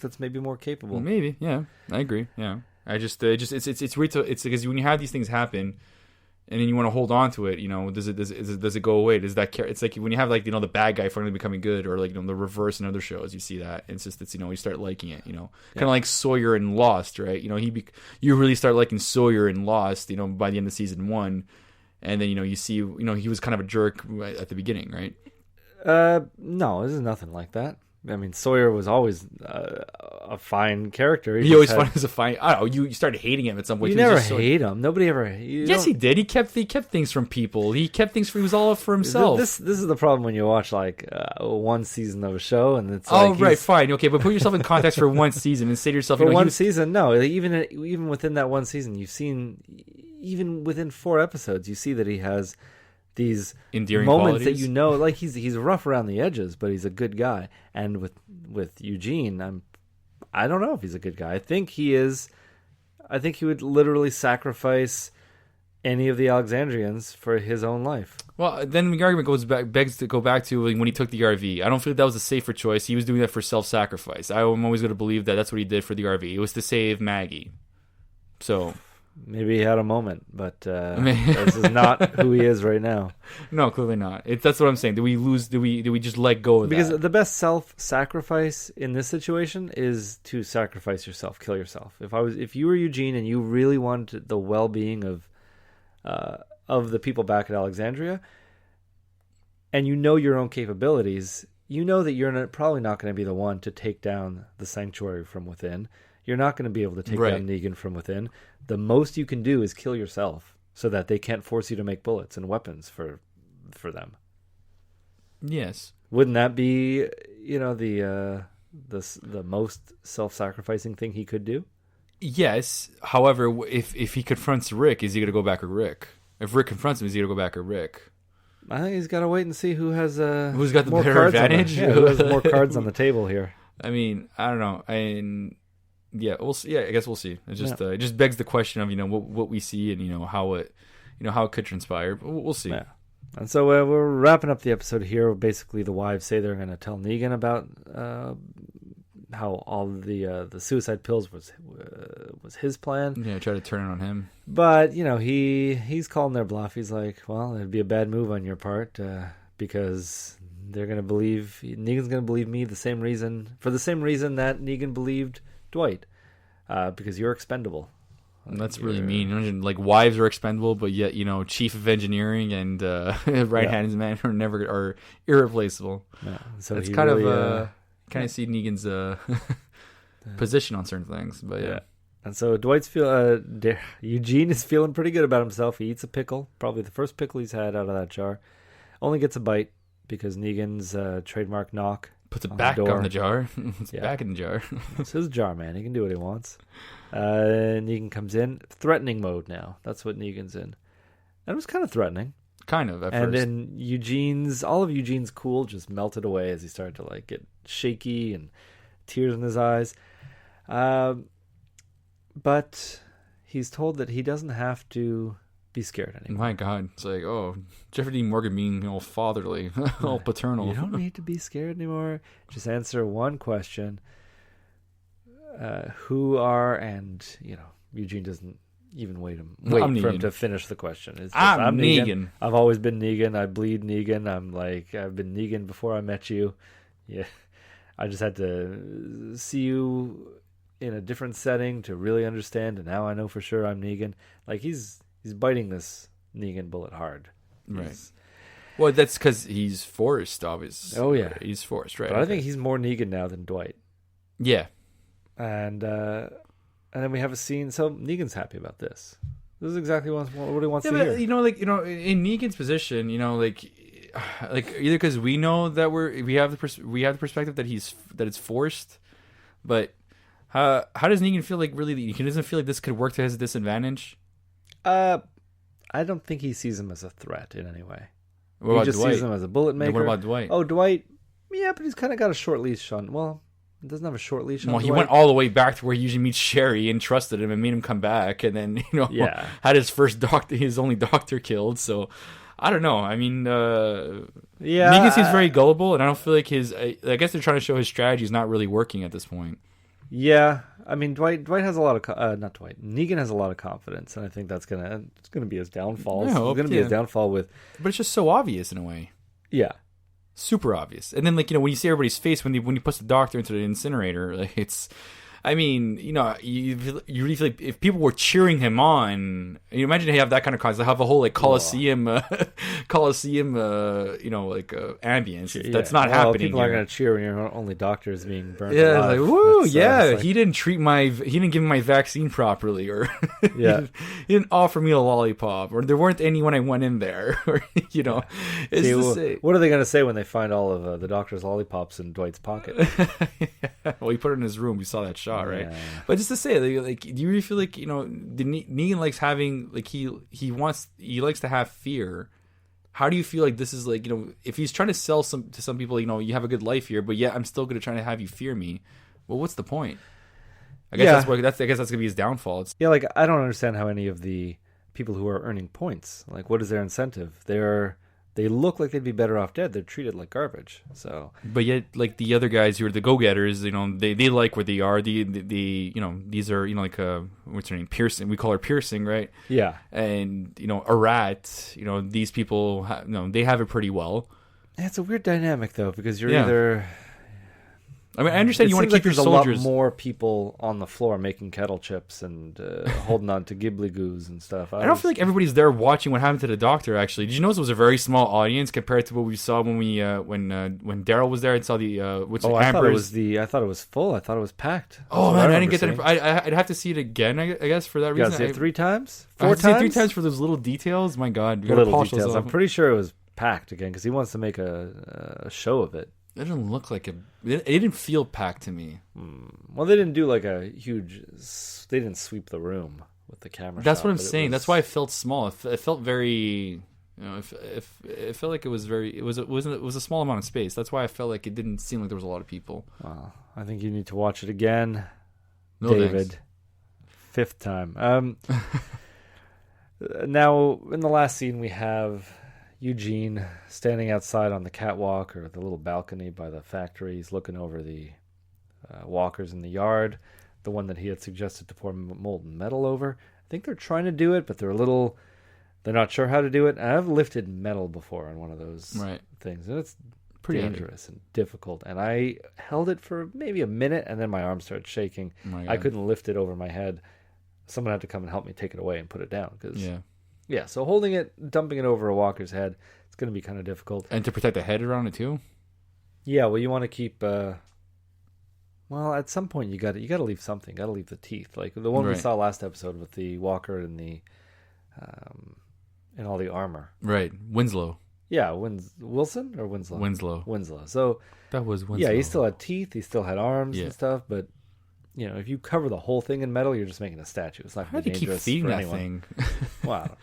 that's maybe more capable. Maybe, yeah, I agree. Yeah, it's weird to it's because when you have these things happen, and then you want to hold on to it, does it go away? Does that care? It's like when you have like the bad guy finally becoming good, or like the reverse in other shows, you see that. It's just you start liking it, kind of like Sawyer in Lost, right? You really start liking Sawyer in Lost, by the end of season 1, and then you see he was kind of a jerk at the beginning, right? No, this is nothing like that. I mean, Sawyer was always a fine character. He always found as a fine. I don't know. You started hating him at some point. You never hate him. Nobody ever. Yes, he did. He kept things from people. He kept things he was all for himself. This is the problem when you watch like one season of a show and it's right, fine, okay, but put yourself in context for one season and say to yourself, for one season. No, even within that one season, you've seen even within 4 episodes, you see that he has these endearing moments qualities. that like he's rough around the edges, but he's a good guy. And with Eugene, I don't know if he's a good guy. I think he is. I think he would literally sacrifice any of the Alexandrians for his own life. Well, then the argument begs to go back to when he took the RV. I don't feel that was a safer choice. He was doing that for self-sacrifice. I'm always going to believe that that's what he did for the RV. It was to save Maggie. So maybe he had a moment, but this is not who he is right now. No, clearly not. That's what I'm saying. Do we just let go of that? Because the best self-sacrifice in this situation is to sacrifice yourself, kill yourself. If you were Eugene and you really wanted the well-being of the people back at Alexandria, and you know your own capabilities, you know that you're probably not going to be the one to take down the sanctuary from within. You're not going to be able to take down Negan from within. The most you can do is kill yourself so that they can't force you to make bullets and weapons for them. Yes. Wouldn't that be, the most self-sacrificing thing he could do? Yes. However, if he confronts Rick, is he going to go back at Rick? If Rick confronts him, is he going to go back at Rick? I think he's got to wait and see who's got the better advantage. Who has more cards on the table here? I mean, I don't know. Yeah, we'll see. Yeah, I guess we'll see. It just begs the question of what we see and how it could transpire. But we'll see. Yeah. And so we're wrapping up the episode here. Basically, the wives say they're going to tell Negan about how all the suicide pills was his plan. Yeah, try to turn it on him. But he's calling their bluff. He's like, well, it'd be a bad move on your part because they're going to believe Negan's going to believe me for the same reason that Negan believed Dwight, because you're expendable. That's really mean. Like, wives are expendable, but yet chief of engineering and right-hand man are irreplaceable. Yeah. So it's kind of see Negan's position on certain things, but yeah. And so Eugene is feeling pretty good about himself. He eats a pickle, probably the first pickle he's had out of that jar. Only gets a bite because Negan's trademark knock. Puts it back on the jar. It's back in the jar. It's his jar, man. He can do what he wants. Negan comes in. Threatening mode now. That's what Negan's in. And it was kind of threatening. Kind of, at first. And then all of Eugene's cool just melted away as he started to get shaky and tears in his eyes. But he's told that he doesn't have to be scared anymore. My God. It's like, Jeffrey Dean Morgan being all fatherly, all paternal. You don't need to be scared anymore. Just answer one question. Eugene doesn't even wait for him to finish the question. It's just, I'm Negan. I've always been Negan. I bleed Negan. I've been Negan before I met you. Yeah. I just had to see you in a different setting to really understand, and now I know for sure I'm Negan. He's biting this Negan bullet hard. Right. Well, that's because he's forced, obviously. Oh, yeah. He's forced, right? But I think he's more Negan now than Dwight. Yeah. And then we have a scene. So Negan's happy about this. This is exactly what he wants to hear. In Negan's position, either because we know that we have the perspective that it's forced, but how does Negan feel like really? He doesn't feel like this could work to his disadvantage. I don't think he sees him as a threat in any way. What about he just Dwight? sees him as a bullet maker. What about Dwight? Oh, Dwight. Yeah, but he's kind of got a short leash on. Well, he doesn't have a short leash on. Well, he went all the way back to where he usually meets Sherry and trusted him and made him come back, and then had his only doctor killed. So I don't know. I mean, Negan seems very gullible, and I don't feel like I guess they're trying to show his strategy is not really working at this point. Yeah, I mean Dwight has a lot of not Dwight. Negan has a lot of confidence, and I think it's gonna be his downfall. It's gonna be his downfall with. But it's just so obvious in a way. Yeah, super obvious. And then like when you see everybody's face when he puts the doctor into the incinerator, like it's. I mean, you really feel like if people were cheering him on, you imagine they have that kind of cause. They have a whole like Coliseum, ambience. That's not happening. People here. are going to cheer when your only doctor is being burned. Yeah, alive. like woo, Like, he didn't give me my vaccine properly, or yeah, he didn't offer me a lollipop, or there weren't any when I went in there, or what are they going to say when they find all of the doctor's lollipops in Dwight's pocket? Well, he put it in his room. We saw that shot. Right, yeah. But just to say, like, do you really feel like Negan likes having like he likes to have fear? How do you feel like this is like if he's trying to sell to some people you have a good life here, but yeah, I'm still going to try to have you fear me. Well, what's the point? I guess that's going to be his downfall. Like I don't understand how any of the people who are earning points, like what is their incentive? They look like they'd be better off dead. They're treated like garbage. So, but yet, like the other guys who are the go-getters, they like where they are. These are like what's her name, Pearson. We call her Piercing, right? Yeah. And Arat. These people, they have it pretty well. Yeah, it's a weird dynamic though, because you're either. I mean, I understand you want to keep your soldiers. There's a lot more people on the floor making kettle chips and holding on to Ghibli goos and stuff. I don't feel like everybody's there watching what happened to the doctor. Actually, did you notice it was a very small audience compared to what we saw when when Daryl was there and saw the I thought it was full. I thought it was packed. Oh man, I didn't get that. I'd have to see it again. I guess for that reason. You see it 3 times, 4 times, 3 times for those little details. My God, little details. I'm pretty sure it was packed again because he wants to make a show of it. It didn't look like it didn't feel packed to me. Well, they didn't do like a huge. They didn't sweep the room with the camera. That's what I'm saying. That's why it felt small. It felt very. It felt like it was very. It was a small amount of space. That's why I felt like it didn't seem like there was a lot of people. I think you need to watch it again, no, David. Thanks. 5th time. Now in the last scene we have Eugene standing outside on the catwalk or the little balcony by the factory. He's looking over the walkers in the yard, the one that he had suggested to pour molten metal over. I think they're trying to do it, but they're not sure how to do it. And I've lifted metal before on one of those things, and it's pretty dangerous and difficult. And I held it for maybe a minute, and then my arm started shaking. I couldn't lift it over my head. Someone had to come and help me take it away and put it down. Yeah, so holding it, dumping it over a walker's head, it's going to be kind of difficult. And to protect the head around it too? Yeah, well, you want to keep... well, at some point, you got to leave something. Got to leave the teeth. Like the one we saw last episode with the walker and the... and all the armor. Right, Winslow. Yeah, Wilson or Winslow? Winslow. So... That was Winslow. Yeah, he still had teeth. He still had arms and stuff, but... if you cover the whole thing in metal, you're just making a statue. It's not going to be dangerous keep feeding for that anyone. thing. Wow.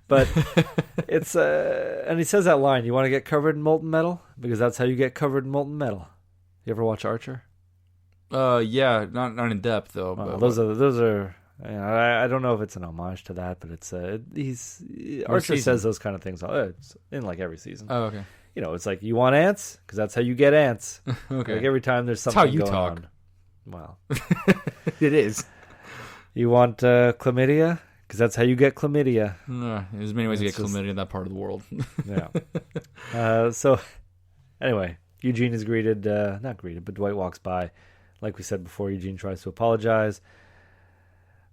But it's and he says that line, you want to get covered in molten metal? Because that's how you get covered in molten metal. You ever watch Archer? Yeah, not in depth though. Well, those are I don't know if it's an homage to that, but it's Archer says those kind of things. It's in like every season. Oh, okay. It's like you want ants because that's how you get ants. Okay. Like every time there's something that's how you going talk. on. Well, it is. You want chlamydia? Because that's how you get chlamydia. There's many ways to get chlamydia in that part of the world. Yeah. So, anyway, Eugene is greeted, not greeted, but Dwight walks by. Like we said before, Eugene tries to apologize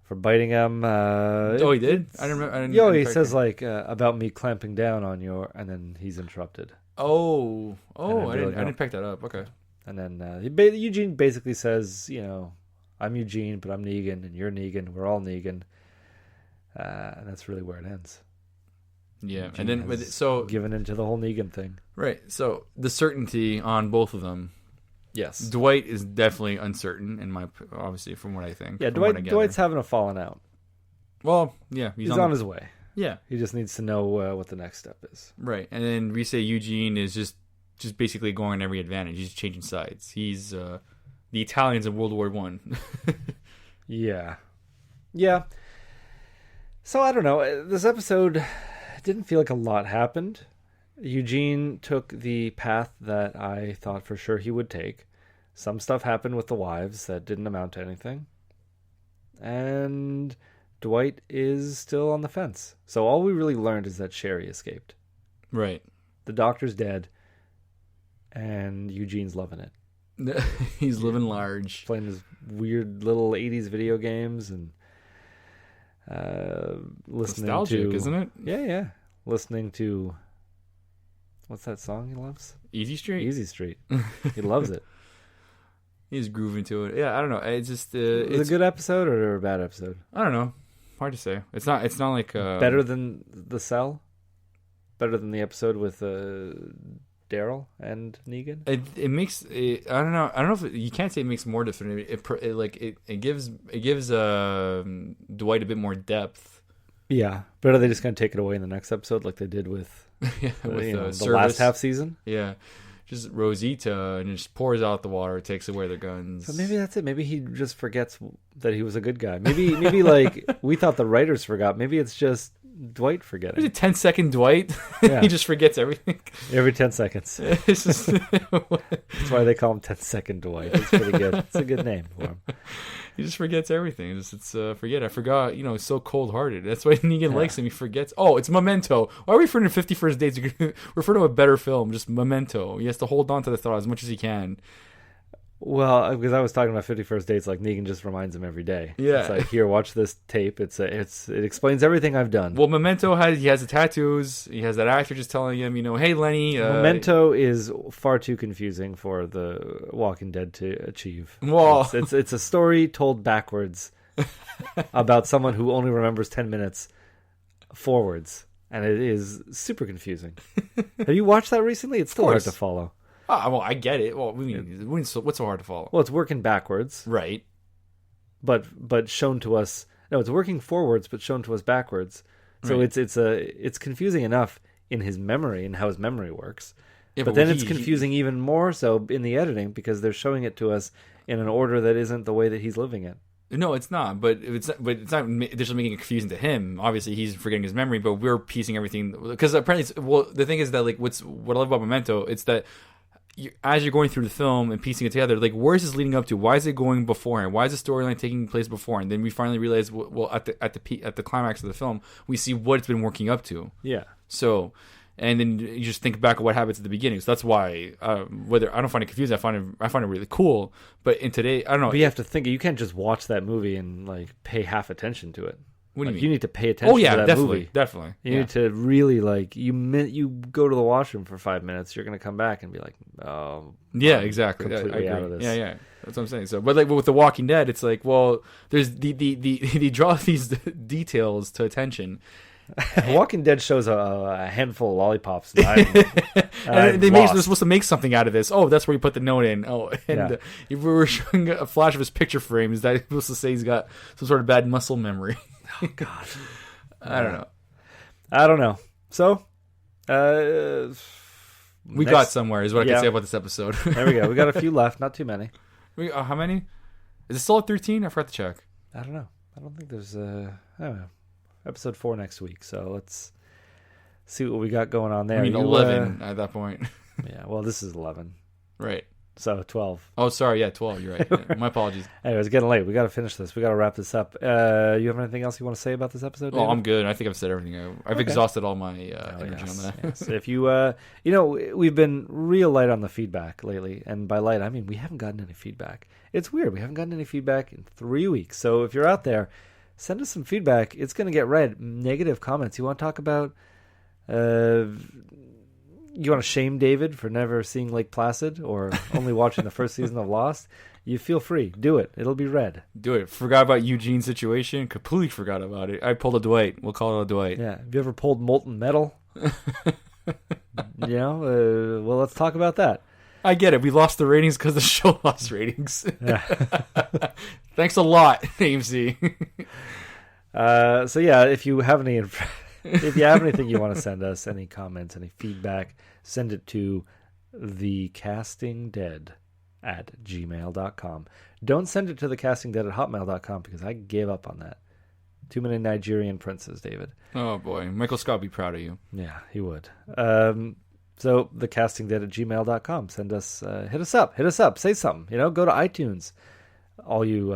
for biting him. He did? I didn't he says, about me clamping down on your... And then he's interrupted. I didn't pick that up. Okay. And then Eugene basically says, I'm Eugene, but I'm Negan, and you're Negan. We're all Negan. And that's really where it ends. Yeah, Eugene and then given into the whole Negan thing. Right. So the certainty on both of them. Yes. Dwight is definitely uncertain, obviously from what I think. Yeah, Dwight's having a falling out. Well, yeah, he's on his way. Yeah, he just needs to know what the next step is. Right, and then we say Eugene is just basically going on every advantage. He's changing sides. He's the Italians in World War I. Yeah. So I don't know. This episode didn't feel like a lot happened. Eugene took the path that I thought for sure he would take. Some stuff happened with the wives that didn't amount to anything. And Dwight is still on the fence. So all we really learned is that Sherry escaped. Right. The doctor's dead. And Eugene's loving it. He's living large. Playing his weird little 80s video games and listening Nostalgic, to... isn't it? Yeah. Listening to... What's that song he loves? Easy Street? Easy Street. He loves it. He's grooving to it. Yeah, I don't know. It's just... It's a good episode or a bad episode? I don't know. Hard to say. It's not like... Better than The Cell? Better than the episode with Daryl and Negan? It makes... I don't know. I don't know if... You can't say it makes more different. It gives Dwight a bit more depth. Yeah. But are they just going to take it away in the next episode like they did with... the last half season. Yeah, just Rosita and just pours out the water, takes away their guns. So maybe that's it. Maybe he just forgets that he was a good guy. Maybe like we thought the writers forgot. Maybe it's just Dwight forgetting. There's a 10-second Dwight. Yeah. He just forgets everything. Every 10 seconds. It's just... That's why they call him 10-second Dwight. It's pretty good. It's a good name for him. He just forgets everything. I forgot. He's so cold-hearted. That's why Negan likes him. He forgets. Oh, it's Memento. Why are we referring to 50 First Dates? Refer to a better film, just Memento. He has to hold on to the thought as much as he can. Well, because I was talking about 51st Dates, like Negan just reminds him every day. Yeah. It's like, here, watch this tape. It explains everything I've done. Well, Memento has the tattoos. He has that actor just telling him, hey, Lenny. Memento is far too confusing for the Walking Dead to achieve. Well, it's a story told backwards about someone who only remembers 10 minutes forwards, and it is super confusing. Have you watched that recently? It's still hard to follow. Oh, well, I get it. Well, what's so hard to follow? Well, it's working backwards. Right. But shown to us... No, it's working forwards, but shown to us backwards. So right. it's confusing enough in his memory and how his memory works. Yeah, but then it's confusing even more so in the editing because they're showing it to us in an order that isn't the way that he's living it. No, it's not. But it's not. They're just making it confusing to him. Obviously, he's forgetting his memory, but we're piecing everything because apparently, the thing is that what I love about Memento, it's that as you're going through the film and piecing it together, like where is this leading up to? Why is it going beforehand? Why is the storyline taking place before? And then we finally realize, well, at the climax of the film, we see what it's been working up to. Yeah. So. And then you just think back of what happens at the beginning. So that's why, whether I don't find it confusing, I find it really cool. But in today, I don't know. But you have to think. You can't just watch that movie and like pay half attention to it. What do you mean? You need to pay attention. to that movie. Definitely. You need to really like you go to the washroom for 5 minutes. You're going to come back and be like, oh, yeah, exactly. Completely out of this. Yeah. That's what I'm saying. So, but like with The Walking Dead, it's like, well, there's they draw these details to attention. Walking Dead shows a handful of lollipops. And they're supposed to make something out of this. Oh, that's where you put the note in. Oh, and if we were showing a flash of his picture frame, is that supposed to say he's got some sort of bad muscle memory? Oh God, I don't know. So, we got somewhere. Is what I can say about this episode. There we go. We got a few left, not too many. How many? Is it still at 13? I forgot to check. I don't know. I don't think there's I don't know. Episode 4 next week, so let's see what we got going on there. I mean, 11 at that point. Yeah, well, this is 11. Right. So 12. Oh, sorry. Yeah, 12. You're right. Yeah, my apologies. Anyway, it's getting late. We got to finish this. We got to wrap this up. You have anything else you want to say about this episode, David? Oh, I'm good. I think I've said everything. I've exhausted all my energy on that. Yes. If you, we've been real light on the feedback lately. And by light, I mean we haven't gotten any feedback. It's weird. We haven't gotten any feedback in 3 weeks. So if you're out there, send us some feedback. It's going to get read. Negative comments. You want to talk about... you want to shame David for never seeing Lake Placid or only watching the first season of Lost? You feel free. Do it. It'll be read. Do it. Forgot about Eugene's situation. Completely forgot about it. I pulled a Dwight. We'll call it a Dwight. Yeah. Have you ever pulled molten metal? Well, let's talk about that. I get it. We lost the ratings because the show lost ratings. Yeah. Thanks a lot, AMC. So yeah, if you have anything you want to send us, any comments, any feedback, send it to thecastingdead@gmail.com. Don't send it to thecastingdead@hotmail.com because I gave up on that. Too many Nigerian princes, David. Oh boy, Michael Scott would be proud of you. Yeah, he would. So thecastingdead@gmail.com. Send us, hit us up, say something. Go to iTunes. All you